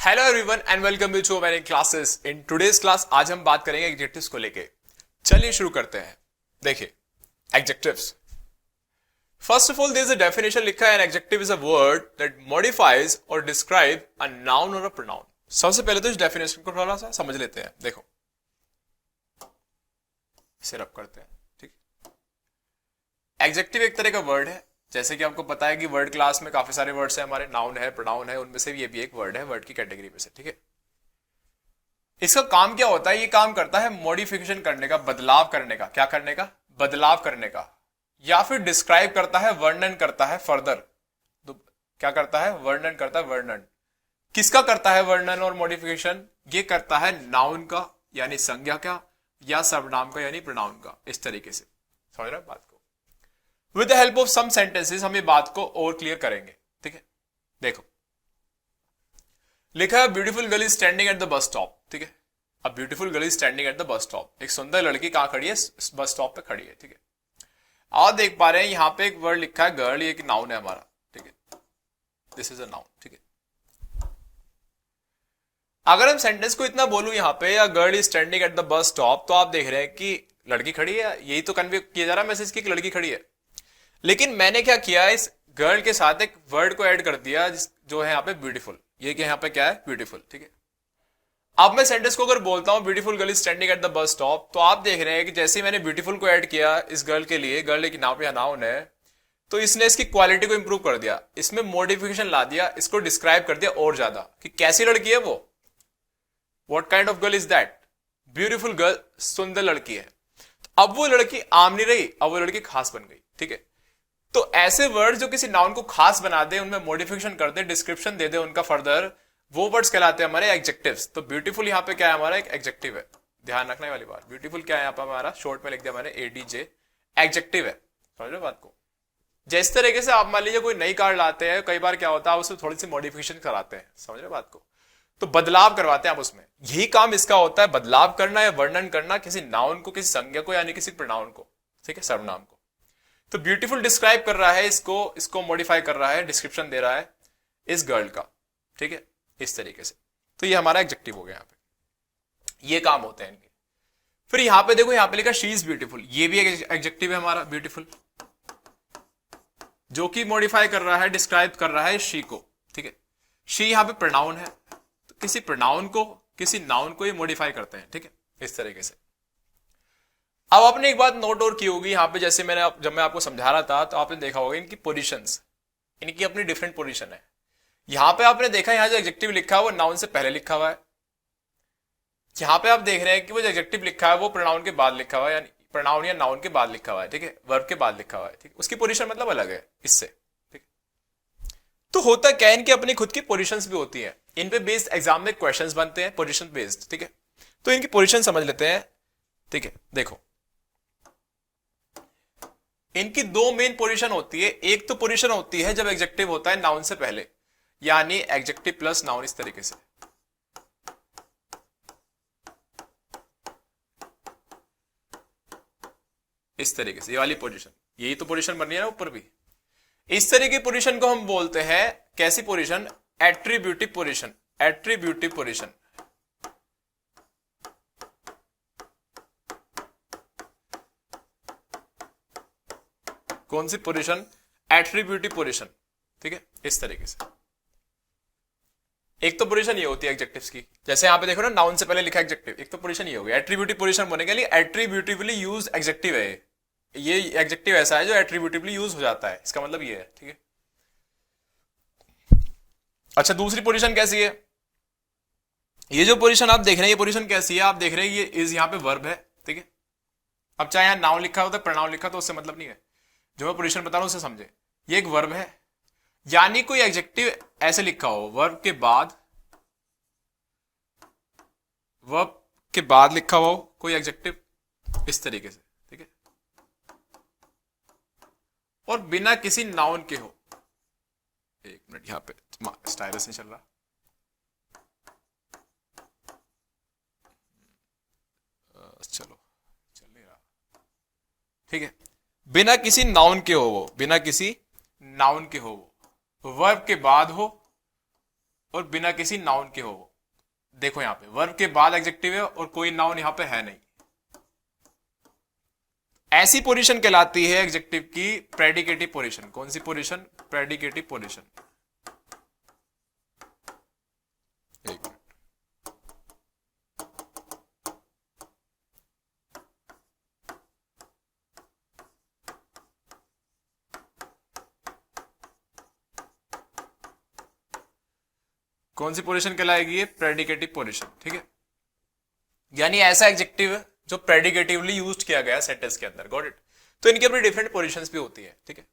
Hello everyone and welcome to our classes. In today's class आज हम बात करेंगे एडजेक्टिव्स को लेके। चलिए शुरू करते हैं। देखिए adjectives. First of all there is a definition लिखा है, an adjective is a word that modifies or describe a noun or a pronoun. सबसे पहले तो इस डेफिनेशन को थोड़ा सा समझ लेते हैं। देखो इसे रब करते हैं। ठीक, एडजेक्टिव एक तरह का वर्ड है, जैसे कि आपको पता है कि वर्ड क्लास में काफी सारे वर्ड्स हैं हमारे, नाउन है, प्रोनाउन है, उनमें से ये भी एक वर्ड है वर्ड की कैटेगरी में से। ठीक है, इसका काम क्या होता है? ये काम करता है मॉडिफिकेशन करने का, बदलाव करने का। क्या करने का? बदलाव करने का। या फिर डिस्क्राइब करता है, वर्णन करता है फर्दर। तो क्या करता है? वर्णन करता है। वर्णन किसका करता है? वर्णन और मॉडिफिकेशन ये करता है नाउन का यानी संज्ञा का, या सर्वनाम का यानी प्रोनाउन का। इस तरीके से समझ रहे हैं बात को। With the help of some sentences हम ये बात को और क्लियर करेंगे। ठीक है, देखो लिखा है beautiful girl is standing at the bus stop. ठीक है, अब beautiful girl is standing at the bus stop. एक सुंदर लड़की कहां खड़ी है? बस स्टॉप पे खड़ी है। ठीक है, आप देख पा रहे हैं यहां पे एक वर्ड लिखा है गर्ल, ये एक नाउन है हमारा। ठीक है, दिस इज अ नाउन। ठीक है, अगर हम सेंटेंस को इतना बोलूं यहां पे, या girl is standing at the bus stop, तो आप देख रहे हैं कि लड़की खड़ी है। यही तो कन्वे किया जा रहा है मैसेज की, लड़की खड़ी है। लेकिन मैंने क्या किया, इस गर्ल के साथ एक वर्ड को ऐड कर दिया जो है यहाँ पे ब्यूटीफुल। ये कि यहाँ पे क्या है? ब्यूटीफुल। ठीक है, अब मैं सेंटेंस को अगर बोलता हूं beautiful girl is standing at the bus stop, तो आप देख रहे हैं कि जैसे ही मैंने ब्यूटीफुल को ऐड किया इस गर्ल के लिए, गर्ल एक नाउन है, तो इसने इसकी क्वालिटी को इंप्रूव कर दिया, इसमें मॉडिफिकेशन ला दिया, इसको डिस्क्राइब कर दिया और ज्यादा कि कैसी लड़की है वो। What kind of girl is that? Beautiful girl, सुंदर लड़की है। अब वो लड़की आम नहीं रही, अब वो लड़की खास बन गई। ठीक है, तो ऐसे वर्ड जो किसी नाउन को खास बना दे, उनमें मॉडिफिकेशन कर दे, डिस्क्रिप्शन दे दे उनका फर्दर, वो वर्ड्स कहलाते हैं हमारे एडजेक्टिव्स। तो ब्यूटीफुल यहाँ पे क्या है? हमारा एक एडजेक्टिव है। ध्यान रखने वाली बात, ब्यूटीफुल क्या है यहाँ पे हमारा? शॉर्ट में लिख दिया मैंने एडीजे, एडजेक्टिव है। समझ रहे बात को? जिस तरीके से आप मान लीजिए कोई नई कार लाते हैं, कई बार क्या होता है उसमें थोड़ी सी मॉडिफिकेशन कराते हैं। समझ रहे बात को? तो बदलाव करवाते हैं आप उसमें। यही काम इसका होता है, बदलाव करना या वर्णन करना किसी नाउन को, किसी संज्ञा को, यानी किसी प्रोनाउन को। ठीक है, सर्वनाम को। तो ब्यूटीफुल डिस्क्राइब कर रहा है इसको मॉडिफाई कर रहा है, डिस्क्रिप्शन दे रहा है इस गर्ल का। ठीक है, इस तरीके से। तो ये हमारा एडजेक्टिव हो गया। यहाँ पे ये काम होते हैं इनके। फिर यहां पे देखो, यहां पे लिखा शी इज ब्यूटीफुल, ये भी एक एडजेक्टिव है हमारा ब्यूटीफुल, जो कि मॉडिफाई कर रहा है, डिस्क्राइब कर रहा है शी को। ठीक है, शी यहां पे प्रोनाउन है, तो किसी प्रोनाउन को, किसी नाउन को ये मॉडिफाई करते हैं। ठीक है, इस तरीके से। अब आपने एक बात नोट और की होगी यहाँ पे, जैसे जब मैं आपको समझा रहा था तो आपने देखा होगा इनकी पोजीशंस, इनकी अपनी डिफरेंट पोजीशन है। यहां पे आपने देखा, यहाँ जो एडजेक्टिव लिखा है वो नाउन से पहले लिखा हुआ है। यहाँ पे आप देख रहे हैं कि वो जो एडजेक्टिव लिखा है वो प्रोनाउन के बाद लिखा हुआ है, यानी प्रोनाउन या नाउन के बाद लिखा हुआ है। ठीक है, वर्ब के बाद लिखा हुआ है। ठीक, उसकी पोजीशन मतलब अलग है इससे। ठीक, तो होता क्या है, इनकी अपनी खुद की पोजीशंस भी होती है। इन पे बेस्ड एग्जाम में क्वेश्चंस बनते हैं पोजीशन बेस्ड। ठीक है, तो इनकी पोजीशन समझ लेते हैं। ठीक है, देखो इनकी दो मेन पोजीशन होती है। एक तो पोजीशन होती है जब एडजेक्टिव होता है नाउन से पहले, यानी एडजेक्टिव प्लस नाउन, इस तरीके से। इस तरीके से ये वाली पोजीशन, यही तो पोजीशन बन रही है ना ऊपर भी। इस तरह की पोजीशन को हम बोलते हैं कैसी position? Attributive position. Attributive position. कौन सी पोजीशन? Attributive position. ठीक है, इस तरीके से। एक तो पोजीशन ये होती है एडजेक्टिव्स की, जैसे यहां पे देखो ना, नाउन से पहले लिखा एडजेक्टिव। एक तो पोजीशन ये हो गया। एट्रीब्यूटिव पोजीशन बनने के लिए एट्रीब्यूटिवली यूज एडजेक्टिव है। ये एडजेक्टिव ऐसा है जो एट्रीब्यूटिवली यूज हो जाता है, इसका मतलब ये है। ठीक है, अच्छा दूसरी पोजीशन कैसी है? ये जो पोजीशन आप देख रहे हैं, ये पोजीशन कैसी है? आप देख रहे हैं ये इज यहाँ पे वर्ब है। ठीक है, अब चाहे यहां नाउन लिखा हो तो प्रोनाउन लिखा, तो उससे मतलब नहीं है। जो मैं पोजीशन बता रहा हूं उसे समझे। ये एक वर्ब है, यानी कोई एडजेक्टिव ऐसे लिखा हो, वर्ब के बाद लिखा हो कोई एडजेक्टिव, इस तरीके से। ठीक है, और बिना किसी नाउन के हो। एक मिनट, यहां पे स्टाइलस नहीं चल रहा। चलो, चल नहीं रहा। ठीक है, बिना किसी नाउन के हो वो, बिना किसी नाउन के हो वो, वर्ब के बाद हो, और बिना किसी नाउन के हो वो। देखो यहां पे वर्ब के बाद एडजेक्टिव है और कोई नाउन यहां पे है नहीं। ऐसी पोजीशन कहलाती है एडजेक्टिव की प्रेडिकेटिव पोजीशन। कौन सी पोजीशन? Predicative position. कौन सी पोजीशन कहलाएगी? ये प्रेडिकेटिव पोजीशन। ठीक है, यानी ऐसा एडजेक्टिव जो प्रेडिकेटिवली यूज्ड किया गया सेंटेंस के अंदर। Got it? तो इनकी अपनी डिफरेंट पोजीशंस भी होती है। ठीक है,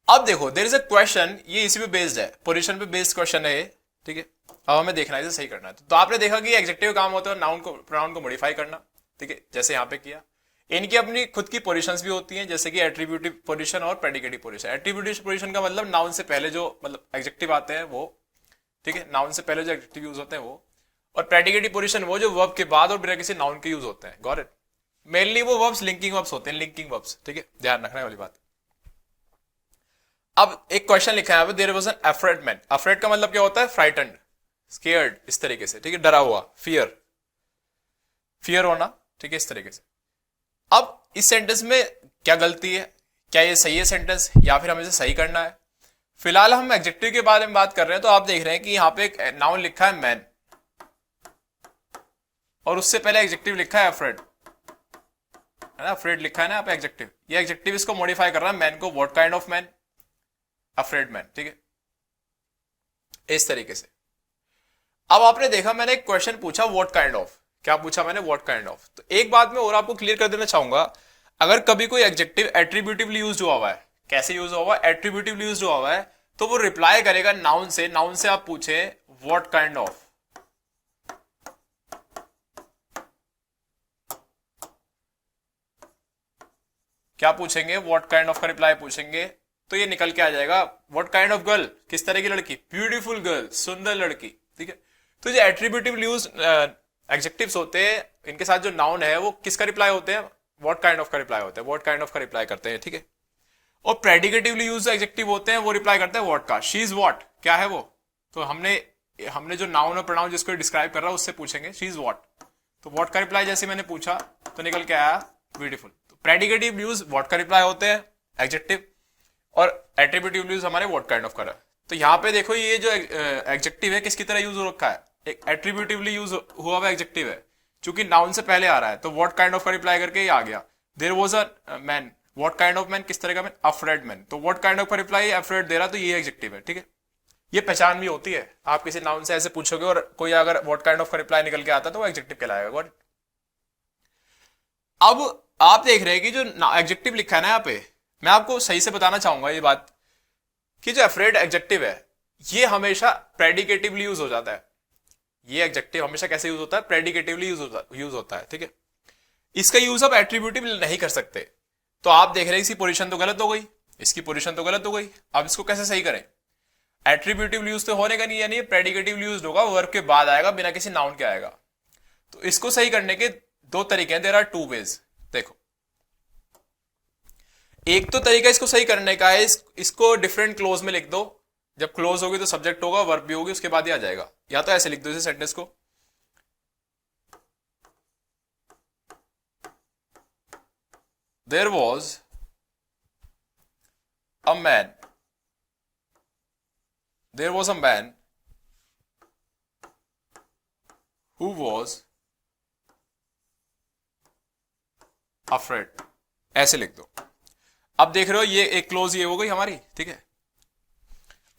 अब देखो देयर इज अ क्वेश्चन, ये इसी पे बेस्ड है, पोजीशन पे बेस्ड क्वेश्चन है। ठीक है, अब हमें देखना है इसे सही करना है। तो आपने देखा कि एडजेक्टिव काम होता है नाउन को, प्रोनाउन को मॉडिफाई करना। ठीक है, जैसे यहां पे किया। इनकी अपनी खुद की पोजीशंस भी होती हैं, जैसे कि एट्रीब्यूटिव पोजीशन और प्रेडिकेटिव पोजीशन। एट्रीब्यूटिव पोजीशन का मतलब नाउन से पहले जो मतलब एडजेक्टिव आते हैं वो। ठीक है, नाउन से पहले जो एडजेक्टिव यूज होते हैं वो। और प्रेडिकेटिव पोजीशन वो जो वर्ब के बाद और बिना किसी नाउन के यूज होते हैं। Got it? मेनली वो वर्ब्स लिंकिंग वर्ब्स होते हैं, लिंकिंग वर्ब्स। ठीक है, ध्यान रखने वाली बात। अब एक क्वेश्चन लिखा है, there was an afraid man. Afraid का मतलब क्या होता है? फ्राइटन्ड, स्केयर्ड, इस तरीके से। ठीक है, डरा हुआ, फियर, फियर होना। ठीक है, इस तरीके से। अब इस सेंटेंस में क्या गलती है? क्या ये सही है सेंटेंस या फिर हमें इसे सही करना है? फिलहाल हम एडजेक्टिव के बारे में बात कर रहे हैं। तो आप देख रहे हैं कि यहां पे एक नाउन लिखा है मैन और उससे पहले एडजेक्टिव लिखा है अफ्रेड, है ना? अफ्रेड लिखा है ना यहाँ पे एडजेक्टिव। ये एडजेक्टिव इसको मॉडिफाई कर रहा है मैन को। What kind of man? Afraid man. ठीक है, इस तरीके से। अब आपने देखा मैंने एक क्वेश्चन पूछा व्हाट काइंड ऑफ। क्या पूछा मैंने? What kind of. तो एक बात मैं और आपको क्लियर कर देना चाहूंगा, अगर कभी कोई एडजेक्टिव एट्रीब्यूटिवली यूज हुआ हुआ है, कैसे यूज हुआ हुआ है? एट्रीब्यूटिवली यूज हुआ हुआ है, तो वो रिप्लाई करेगा नाउन से। नाउन से आप पूछे व्हाट काइंड ऑफ, क्या पूछेंगे? व्हाट काइंड ऑफ का रिप्लाई पूछेंगे, तो ये निकल के आ जाएगा व्हाट काइंड ऑफ गर्ल, किस तरह की लड़की? ब्यूटीफुल गर्ल, सुंदर लड़की। ठीक है, तो जो एट्रीब्यूटिवली यूज एडजेक्टिव्स होते हैं, इनके साथ जो नाउन है वो किसका रिप्लाई होते हैं? व्हाट काइंड ऑफ का रिप्लाई होता है। व्हाट काइंड ऑफ का रिप्लाई करते हैं। ठीक है, और प्रेडिकेटिवली यूज एडजेक्टिव होते हैं वो रिप्लाई करते हैं व्हाट का। शी इज व्हाट, क्या है वो? तो हमने जो नाउन और प्रोनाउन जिसको डिस्क्राइब कर रहा है उससे पूछेंगे शी इज व्हाट। तो व्हाट का रिप्लाई जैसे मैंने पूछा तो निकल के आया ब्यूटीफुल। तो प्रेडिकेटिव यूज व्हाट का रिप्लाई होते हैं एडजेक्टिव, और एट्रीब्यूटिव यूज हमारे व्हाट काइंड ऑफ का। तो यहाँ पे देखो ये जो एडजेक्टिव है किसकी तरह यूज हो रखा है? एक एट्रीब्यूटिवली यूज हुआ हुआ एडजेक्टिव है, क्योंकि नाउन से पहले आ रहा है। तो व्हाट काइंड ऑफ का रिप्लाई करके ये आ गया। There was a man, what kind of man, किस तरह का मैन? Afraid man. तो व्हाट काइंड ऑफ का रिप्लाई अफ्रेड दे रहा, तो ये एडजेक्टिव है। ठीक है, ये पहचान भी होती है। आप किसी नाउन से ऐसे पूछोगे और कोई अगर व्हाट काइंड ऑफ का रिप्लाई निकल के आता तो वो एडजेक्टिव कहलाएगा। व्हाट। अब आप देख रहे हैं कि जो एडजेक्टिव लिखा है ना यहाँ पे, मैं आपको सही से बताना चाहूंगा ये बात कि जो अफ्रेड एडजेक्टिव है ये हमेशा प्रेडिकेटिवली यूज हो जाता है। ये एडजेक्टिव हमेशा कैसे यूज होता है? प्रेडिकेटिवली यूज होता है। ठीक है, इसका यूज आप एट्रीब्यूटिव नहीं कर सकते। तो आप देख रहे हैं इसकी पोजीशन तो गलत हो गई, इसकी पोजीशन तो गलत हो गई। अब इसको कैसे सही करें? एट्रीब्यूटिव यूज तो होने का नहीं, यानी प्रेडिकेटिव यूज होगा, वर्ब के बाद आएगा, बिना किसी नाउन के आएगा। तो इसको सही करने के दो तरीके हैं, देयर आर टू वेज। देखो, एक तो तरीका इसको सही करने का है, इसको डिफरेंट क्लोज में लिख दो। जब क्लोज होगी तो सब्जेक्ट होगा, वर्ब भी होगी, उसके बाद ही आ जाएगा। या तो ऐसे लिख दो इस सेंटेंस को, there was a man, there was a man who was afraid. ऐसे लिख दो। अब देख रहे हो ये एक क्लोज ये हो गई हमारी। ठीक है,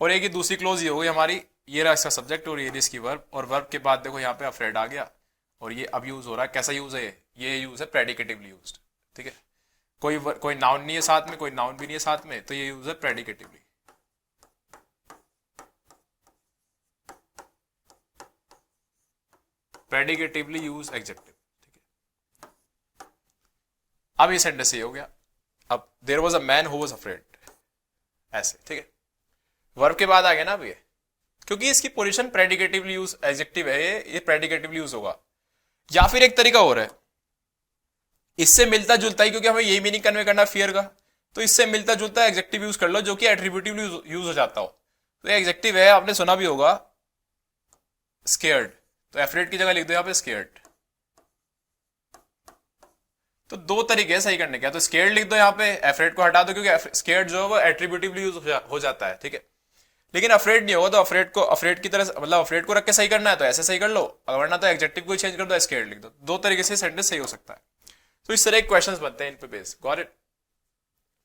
और एक ही दूसरी क्लोज ये हो गई हमारी। ये रहा इसका सब्जेक्ट और ये इसकी वर्ब, और वर्ब के बाद देखो यहाँ पे अफ्रेड आ गया। और ये अब यूज हो रहा है, कैसा यूज है? ये यूज है प्रेडिकेटिवली यूज्ड। ठीक है, कोई नाउन नहीं है साथ में, कोई नाउन भी नहीं है साथ में, तो ये यूज है प्रेडिकेटिवली। Predicatively use adjective. ठीक है, अब ये सेंटेंस ये हो गया। अब there was a man who was afraid, ऐसे। ठीक है, वर्ब के बाद आ गया ना अब ये, क्योंकि इसकी पोजीशन प्रेडिकेटिवली यूज एडजेक्टिव है, ये प्रेडिकेटिवली यूज होगा। या फिर एक तरीका और है, इससे मिलता जुलता ही, क्योंकि हमें यही मीनिंग कन्वे करना फियर का, तो इससे मिलता जुलता एडजेक्टिव यूज कर लो जो कि एट्रीब्यूटिवली यूज हो जाता हो। तो ये एग्जेक्टिव है, आपने सुना भी होगा स्केयर्ड, तो एफ्रेड की जगह लिख दो यहाँ पे स्केयर्ड। तो दो तरीके हैं सही करने के, तो स्केयर्ड लिख दो यहाँ पे, एफ्रेड को हटा दो, क्योंकि स्केयर्ड जो है वो एट्रीब्यूटिवली यूज हो जाता है, ठीक है। लेकिन अफ्रेड नहीं होगा, तो अफ्रेड की तरह मतलब अफ्रेड को रख के सही करना है तो ऐसे सही कर लो, वरना तो एडजेक्टिव को चेंज कर दो, स्केयर्ड लिख दो। दो तरीके से सेंटेंस सही हो सकता है। तो इस तरह के क्वेश्चंस बनते हैं इन पे based, got it,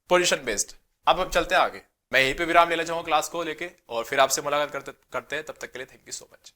position based. अब चलते हैं आगे, मैं यहीं पे विराम लेना चाहूंगा क्लास को लेके, और फिर आपसे मुलाकात करते हैं। तब तक के लिए थैंक यू सो मच।